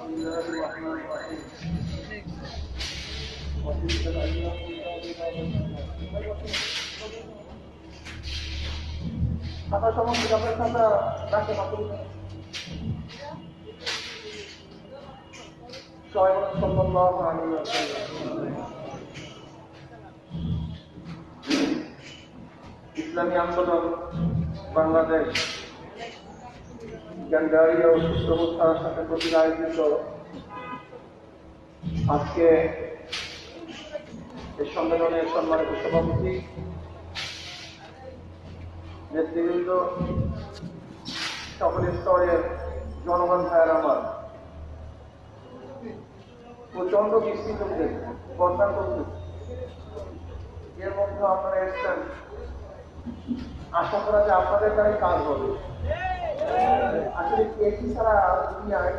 الله الرحمن الرحيم وتلك الأيام খাতা সমস্ত জাতের খাতা রাখতে পারবেন সাল্লাল্লাহু আলাইহি ওয়াসাল্লাম। ইসলামী আন্দোলন বাংলাদেশ জ্ঞানদারিয়া ও সুস্থ অবস্থার সাথে প্রতি আয়োজিত আজকে এই সম্মেলনের সম্মানিত সভাপতি নেতৃবৃন্দ, সকল স্তরের জনগণ ভাইয়ের আমার, প্রচন্ড বৃষ্টিতে বর্ষা করতে এর মধ্যে আপনারা এসছেন, আশা করা যে আপনাদের দ্বারাই কাজ হবে। আসলে এটি ছাড়া দুনিয়ায়